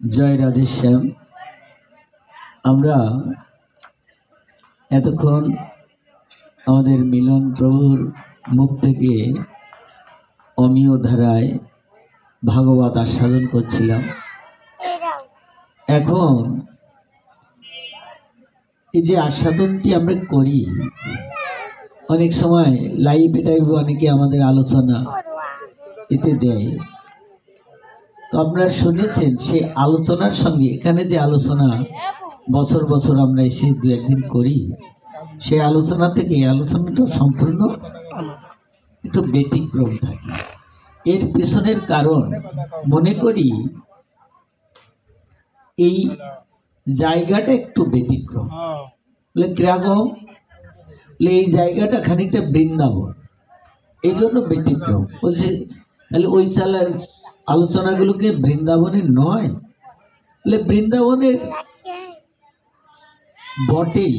জয় রাধেশ্যাম। আমরা এতক্ষণ আমাদের মিলন প্রভুর মুখ থেকে অমীয় ধারায় ভাগবত আস্বাদন করছিলাম। এখন এই যে আস্বাদনটি আমরা করি, অনেক সময় লাইভ টাইপ অনেকে আমাদের আলোচনা এতে দেয়। তো আপনারা শুনেছেন সেই আলোচনার সঙ্গে এখানে যে আলোচনা বছর বছর আমরা এসে দু একদিন করি, সেই আলোচনা থেকে এই আলোচনাটা সম্পূর্ণ একটু ব্যতিক্রম থাকে। এর পিছনের কারণ মনে করি এই জায়গাটা একটু ব্যতিক্রম। বলে কিরকম? বলে এই জায়গাটা খানিকটা বৃন্দাবন, এই জন্য ব্যতিক্রম। বলছে তাহলে ওই আলোচনাগুলোকে বৃন্দাবনের নয়? বলে বৃন্দাবনের বটেই,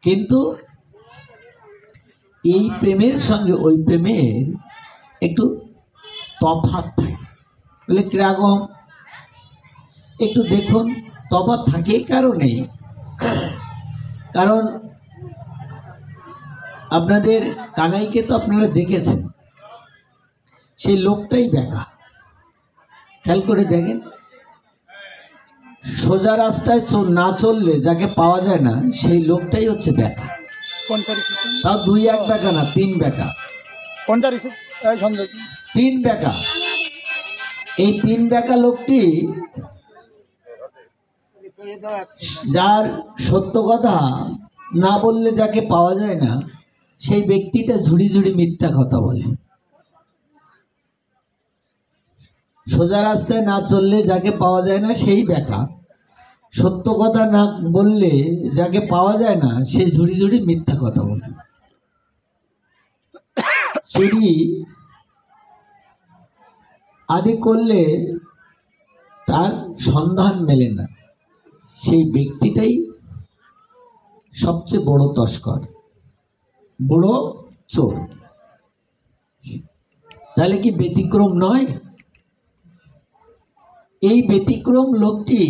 কিন্তু এই প্রেমের সঙ্গে ওই প্রেমের একটু তফাৎ থাকে। বলে কিরকম? একটু দেখুন। তফাৎ থাকে কারণে, কারণ আপনাদের কানাইকে তো আপনারা দেখেছেন, সেই লোকটাই বেকা। খেয়াল করে দেখেন, সোজা রাস্তায় না চললে যাকে পাওয়া যায় না, সেই লোকটাই হচ্ছে বেকা। তাও 2-1 বেকা না, 3 বেকা। 3 বেকা। এই 3 বেকা লোকটি, যার সত্য কথা না বললে যাকে পাওয়া যায় না, সেই ব্যক্তিটা ঝুড়ি ঝুড়ি মিথ্যা কথা বলে। সোজা রাস্তায় না চললে যাকে পাওয়া যায় না সেই বেকা, সত্য কথা না বললে যাকে পাওয়া যায় না সে ঝুড়ি ঝুড়ি মিথ্যা কথা বলে। চুরি আদি করলে তার সন্ধান মেলে না, সেই ব্যক্তিটাই সবচেয়ে বড় তস্কর, বড় চোর। তাহলে কি ব্যতিক্রম নয়? এই ব্যতিক্রম লোকটি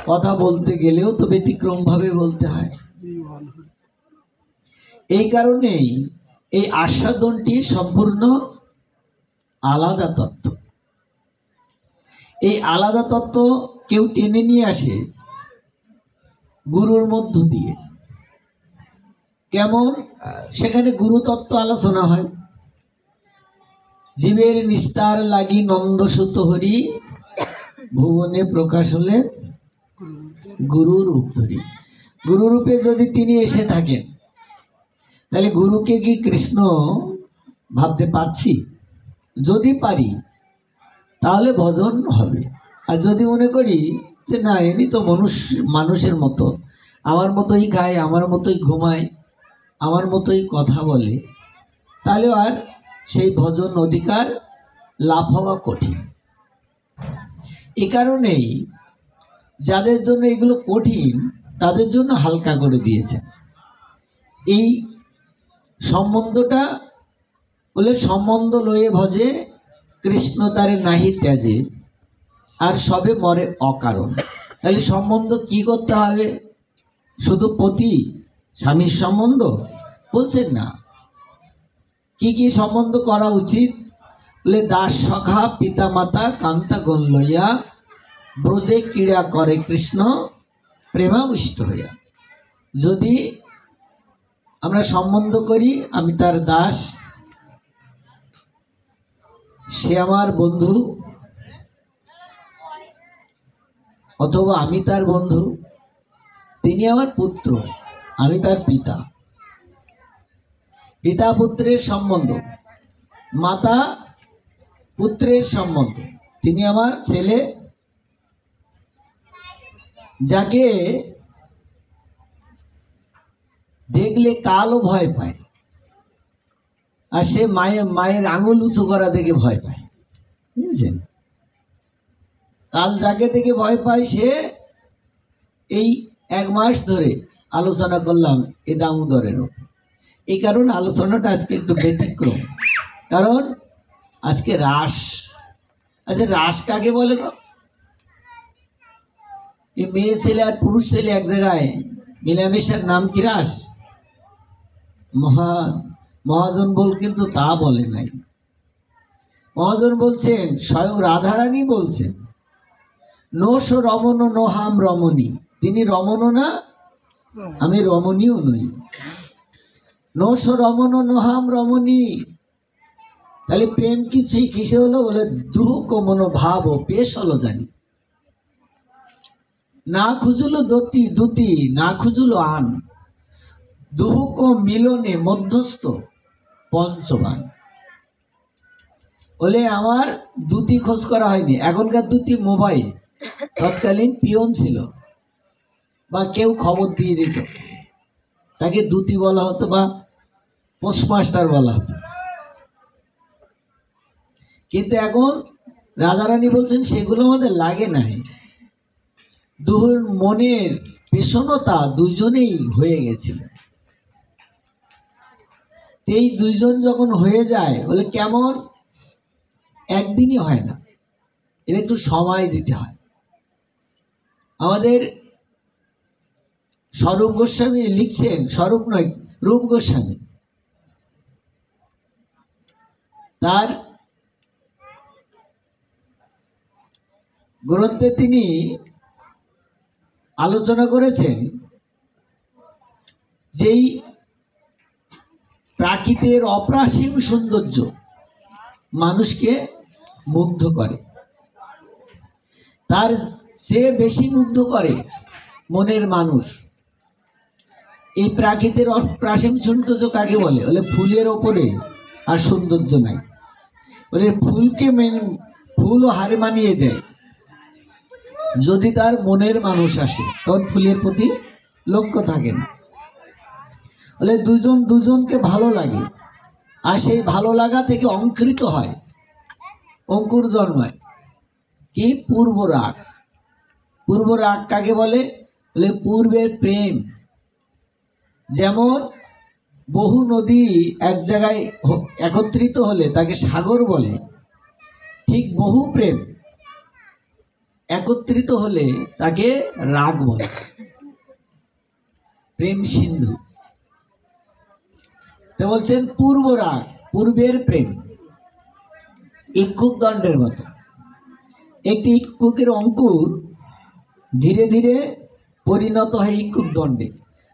কথা বলতে গেলেও তো ব্যতিক্রম ভাবে বলতে হয়। এই কারণেই এই আস্বাদনটি সম্পূর্ণ আলাদা তত্ত্ব। এই আলাদা তত্ত্ব কেউ টেনে নিয়ে আসে গুরুর মধ্য দিয়ে। কেমন? সেখানে গুরুতত্ত্ব আলোচনা হয়। জীবের নিস্তার লাগি নন্দসুত হরি, ভুবনে প্রকাশ হলে গুরুরূপ ধরি। গুরুরূপে যদি তিনি এসে থাকেন, তাহলে গুরুকে কি কৃষ্ণ ভাবতে পারছি? যদি পারি তাহলে ভজন হবে। আর যদি মনে করি যে না, এনি তো মানুষের মতো, আমার মতোই খায়, আমার মতোই ঘুমায়, আমার মতোই কথা বলে, তাহলে আর সেই ভজন অধিকার লাভ হওয়া কঠিন। এ কারণেই যাদের জন্য এগুলো কঠিন তাদের জন্য হালকা করে দিয়েছেন। এই সম্বন্ধটা বলে, সম্বন্ধ লয়ে ভজে কৃষ্ণ তারে নাহি ত্যাজে, আর সবে মরে অকারণ। তাহলে সম্বন্ধ কি করতে হবে? শুধু পতি স্বামীর সম্বন্ধ বলছেন না, কি কি সম্বন্ধ করা উচিত? বলে দাস সখা পিতা মাতা কান্তা গণ লইয়া, ব্রজে ক্রীড়া করে কৃষ্ণ প্রেমাবিষ্ট হইয়া। যদি আমরা সম্বন্ধ করি, আমি তার দাস, সে আমার বন্ধু, অথবা আমি তার বন্ধু, তিনি আমার পুত্র, আমি তার পিতা। পিতা পুত্রের সম্বন্ধ, মাতা পুত্রের সম্বন্ধ, তিনি আমার ছেলে, যাকে দেখলে কালও ভয় পায়, আর সে মায়ের আঙুল উঁচু করা দেখে ভয় পায়। বুঝেছেন? কাল যাকে দেখে ভয় পায়, সে এই 1 মাস ধরে আলোচনা করলাম এ দামোদরের। এই কারণে আলোচনাটা আজকে একটু ব্যতিক্রম, কারণ আজকে রাস। আচ্ছা, রাস কাকে বলে? এই মেয়ে ছেলে আর পুরুষ ছেলে এক জায়গায় মিলামেশার নাম কি রাস? মহাজন বল কিন্তু তা বলে নাই। মহাজন বলছেন, স্বয়ং রাধারানী বলছেন, নোষ রমণ নোহাম রমণী। তিনি রমণও না, আমি রমণীও নই। নোষ রমণ নোহাম রমণী। তাহলে প্রেম কিসে হলো? বলে দুহ কমন ভাব পেশ হলো জানি। না খুঁজলো দুতি না খুঁজলো আন, দুহুক মিলনে মধ্যস্থ পঞ্চবান। বলে আমার দুতি খোঁজ করা হয়নি। এখনকার দুতি মোবাইল, তৎকালীন পিয়ন ছিল বা কেউ খবর দিয়ে দিত, তাকে দুতি বলা হতো বা পোস্টমাস্টার বলা হতো। কিন্তু এখন রাধারানী বলছেন সেগুলো আমাদের লাগে নাই। দুহুর মনের পেশনতা দুজনেই হয়ে গেছিল। এই দুইজন যখন হয়ে যায়, বলে কেমন? একদিনই হয় না, এর একটু সময় দিতে হয়। আমাদের স্বরূপ গোস্বামী লিখছেন, স্বরূপ নয় রূপ গোস্বামী, তার গ্রন্থে তিনি আলোচনা করেছেন যেই প্রাকৃতের অপ্রাসীম সৌন্দর্য মানুষকে মুগ্ধ করে, তার চেয়ে বেশি মুগ্ধ করে মনের মানুষ। এই প্রাকৃতের অপ্রাসীম সৌন্দর্য কাকে বলে? বলে ফুলের ওপরে আর সৌন্দর্য নাই। বলে ফুলকে ফুলও হারে মানিয়ে দেয়। যদি তার মনের মানুষ আসে তখন ফুলের প্রতি লক্ষ্য থাকে না। বলে দুজন দুজনকে ভালো লাগে, আর সেই ভালো লাগা থেকে অঙ্কুরিত হয়, অঙ্কুর জন্মায় কি? পূর্ব রাগ। পূর্ব রাগ কাকে বলে? বলে পূর্বের প্রেম। যেমন বহু নদী এক জায়গায় একত্রিত হলে তাকে সাগর বলে, ঠিক বহু প্রেম একত্রিত হলে তাকে রাগ বলে, প্রেম সিন্ধু। তো বলছেন পূর্ব রাগ, পূর্বের প্রেম ইক্ষুক দণ্ডের মতো। একটি ইক্ষুকের অঙ্কুর ধীরে ধীরে পরিণত হয় ইক্ষুক দণ্ডে।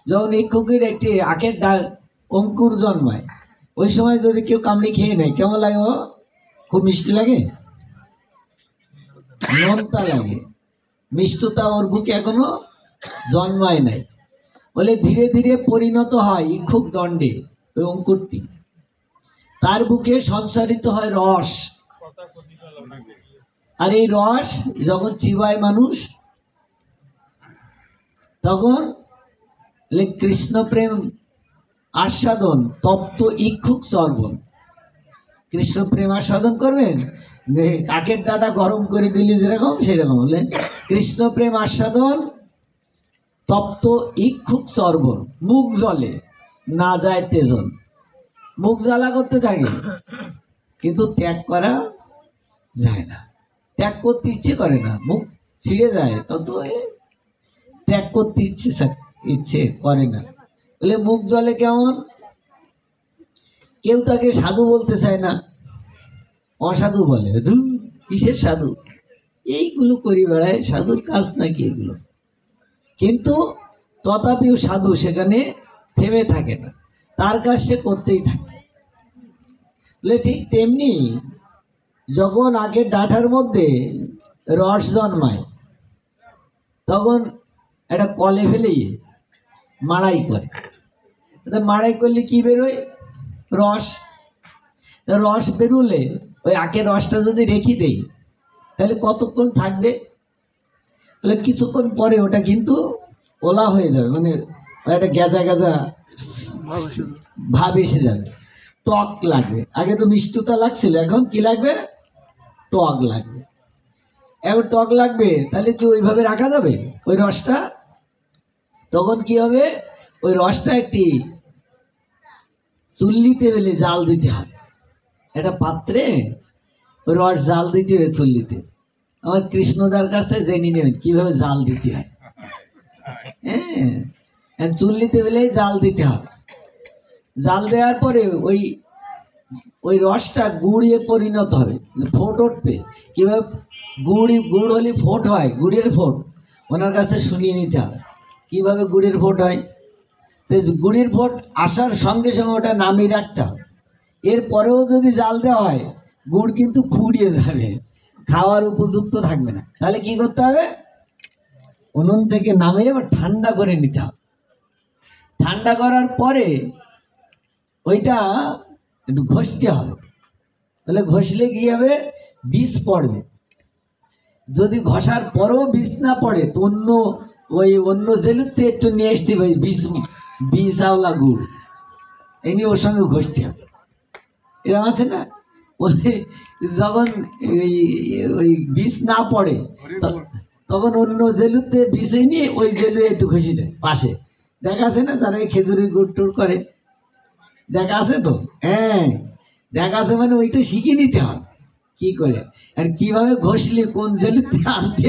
যখন ইক্ষুকের একটি আখের অঙ্কুর জন্মায়, ওই সময় যদি কেউ কামড়ে খেয়ে নেয় কেমন লাগে? খুব মিষ্টি লাগে, নোনতা লাগে, মিষ্টতা ওর বুকে এখনো জন্মায় নাই। বলে ধীরে ধীরে পরিণত হয় ইক্ষুক দণ্ডে ওই অঙ্কুরটি, তার বুকে সঞ্চারিত হয় রস। আর এই রস যখন চিবায় মানুষ, তখন কৃষ্ণ প্রেম আস্বাদন তপ্ত ইক্ষুক চর্বণ। কৃষ্ণ প্রেম আস্বাদন করবেন, কাকের ডাটা গরম করে দিলে যেরকম সেরকম। বললেন কৃষ্ণ প্রেম আস্বাদন তপ্ত ইক্ষুক চর্বণ, মুখ জলে না যায় তেজন। মুখ জ্বালা করতে থাকে কিন্তু ত্যাগ করা যায় না, ত্যাগ করতে ইচ্ছে করে না, মুখ ছিঁড়ে যায় তত ত্যাগ করতে ইচ্ছে করে না। বলে মুখ জলে কেমন? কেউ তাকে সাধু বলতে চায় না, অসাধু বলে। ধুর, কিসের সাধু? এইগুলো করি বেড়ায়, সাধুর কাজ নাকি এগুলো? কিন্তু তথাপিও সাধু সেখানে থেমে থাকে না, তার কাজ সে করতেই থাকে। বলে ঠিক তেমনি যখন আগের ডাঁটার মধ্যে রস জন্মায়, তখন একটা কলে ফেলেই মাড়াই করে। মাড়াই করলে কি বেরোয়? রস। রস বেরোলে ওই আখের রসটা যদি রেখে দেই তাহলে কতক্ষণ থাকবে? বলে কিছুক্ষণ পরে ওটা কিন্তু ওলা হয়ে যাবে, মানে একটা গেজা গেজা ভাব এসে যাবে, টক লাগবে। আগে তো মিষ্টতা লাগছিল, এখন কি লাগবে? টক লাগবে। এখন টক লাগবে, তাহলে কি ওইভাবে রাখা যাবে ওই রসটা? তখন কি হবে? ওই রসটা একটি চুল্লিতে ফেলে জাল দিতে হবে, একটা পাত্রে ওই রস জাল দিতে হবে চুল্লিতে। আমার কৃষ্ণদার কাছ থেকে জেনে নেবেন কীভাবে জাল দিতে হয়। হ্যাঁ, চুল্লিতে বেলেই জাল দিতে হবে। জাল দেওয়ার পরে ওই রসটা গুড়ে পরিণত হবে, ফোট উঠবে। কীভাবে গুড় হলে ফোট হয়, গুড়ের ফোট ওনার কাছে শুনিয়ে নিতে হবে কীভাবে গুড়ের ফোট হয়। তো গুড়ের ফোট আসার সঙ্গে সঙ্গে ওটা নামিয়ে রাখতে হবে। এরপরেও যদি জাল দেওয়া হয় গুড় কিন্তু ফুরিয়ে যাবে, খাওয়ার উপযুক্ত থাকবে না। তাহলে কি করতে হবে, উনুন থেকে নামিয়ে আবার ঠান্ডা করে নিতে হবে। ঠান্ডা করার পরে ওইটা একটু ঘষতে হবে। তাহলে ঘষলে কি হবে, বিষ পড়বে। যদি ঘষার পরেও বিষ না পড়ে তো অন্য জেলুতে একটু নিয়ে আসতে হবে বিষ আওলা গুড়, এই নিয়ে ওর সঙ্গে ঘষতে হবে। এরকম আছে না, যখন ওই বিষ না পড়ে তখন অন্য জেলুতে বিষে নিয়ে ওই জেলু একটু ঘষি দেয় পাশে। দেখা আছে না যারা এই খেজুরের গুড় টুড় করে, দেখা আছে তো? হ্যাঁ, দেখা আছে। মানে ওইটা শিখে নিতে হবে কি করে আর কিভাবে ঘষলে কোন জেলুতে আনতে